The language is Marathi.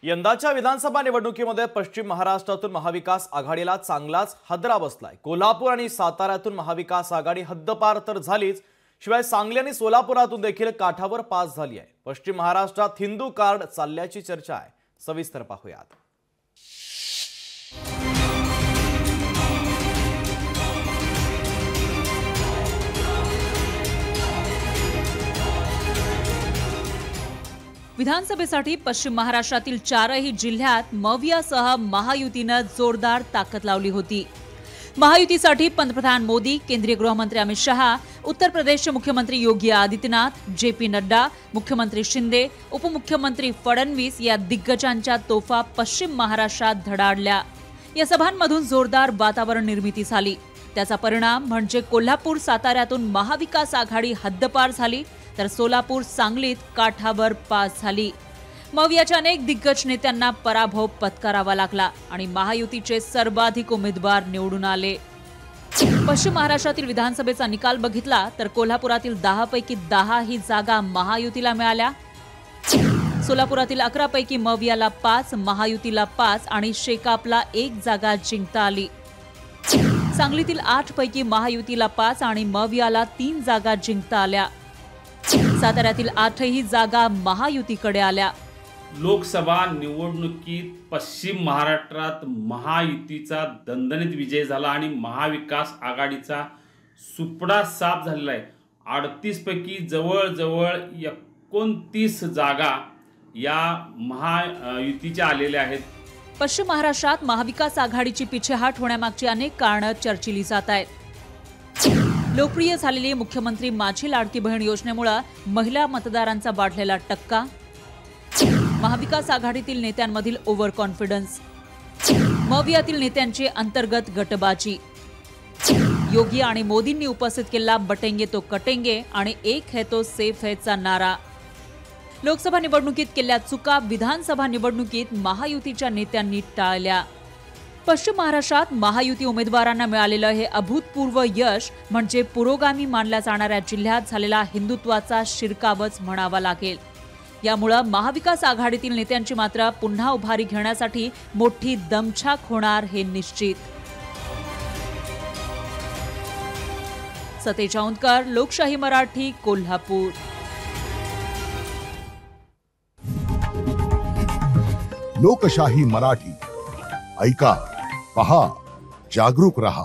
यंदाच्या विधानसभा निवडणुकीमध्ये पश्चिम महाराष्ट्रातून महाविकास आघाडीला चांगलाच हादरा बसलाय। कोल्हापूर आणि साताऱ्यातून महाविकास आघाडी हद्दपार तर झालीच, शिवाय सांगली आणि सोलापुरातून देखील काठावर पास झाली आहे। पश्चिम महाराष्ट्रात हिंदू कार्ड चालल्याची चर्चा आहे। सविस्तर पाहूयात। विधानसभेसाठी पश्चिम महाराष्ट्रातील चारही जिल्ह्यात मवियासह महायुतीने जोरदार ताकद लावली होती। महायुतीसाठी पंतप्रधान मोदी, केंद्रीय गृहमंत्री अमित शहा, उत्तर प्रदेशचे मुख्यमंत्री योगी आदित्यनाथ, जेपी नड्डा, मुख्यमंत्री शिंदे, उपमुख्यमंत्री फडणवीस या दिग्गजांच्या तोफा पश्चिम महाराष्ट्रात धडाडल्या। या सभांमधून जोरदार वातावरण निर्मिती झाली। त्याचा परिणाम म्हणजे कोल्हापूर साताऱ्यातून महाविकास आघाडी हद्दपार झाली, तर सोलापूर सांगलीत काठावर पास झाली। मवियाच्या अनेक दिग्गज नेत्यांना पराभव पत्करावा लागला आणि महायुतीचे सर्वाधिक उमेदवार निवडून आले। पश्चिम महाराष्ट्रातील विधानसभेचा निकाल बघितला तर कोल्हापुरातील 10 पैकी 10 ही जागा महायुतीला मिळाल्या। सोलापुरातील 11 पैकी मवियाला 5, महायुतीला 5 आणि शेकापला 1 जागा जिंकता आली। सांगलीतील 8 पैकी महायुतीला 5 आणि मवियाला 3 जागा जिंकता आल्या। साताऱ्यातील 8ही जागा महायुतीकडे आल्या। लोकसभा निवडणुकीत पश्चिम महाराष्ट्रात महायुतीचा दणदणीत विजय झाला आणि महाविकास आघाडीचा सुपडा साफ झालेला आहे। 38 पैकी जवळजवळ 29 जागा या महायुतीच्या आलेल्या आहेत। पश्चिम महाराष्ट्रात महाविकास आघाडीची पिछेहाट होण्यामागची अनेक कारणं चर्चिली जात आहेत। लोकप्रिय झालेली मुख्यमंत्री माझी लाडकी बहीण योजनेमुळे महिला मतदारांचा वाढलेला टक्का, महाविकास आघाडीतील नेत्यांमधील ओव्हर कॉन्फिडन्स, मवियातील नेत्यांची अंतर्गत गटबाजी, योगी आणि मोदींनी उपस्थित केलेला बटेंगे तो कटेंगे आणि एक है तो सेफ है चा नारा, लोकसभा निवडणुकीत केलेल्या चुका विधानसभा निवडणुकीत महायुतीच्या नेत्यांनी टाळल्या। पश्चिम महाराष्ट्रात महायुती उमेदवारांना मिळालेलं हे अभूतपूर्व यश म्हणजे पुरोगामी मानल्या जाणाऱ्या जिल्ह्यात झालेला हिंदुत्वाचा शिरकावच म्हणावा लागेल। यामुळे महाविकास आघाडीतील नेत्यांची मात्र पुन्हा उभारी घेण्यासाठी मोठी दमछाक होणार हे निश्चित। सतेज औंधकर, लोकशाही मराठी, कोल्हापूर। लोकशाही मराठी ऐका, पहा, जागरूक रहा।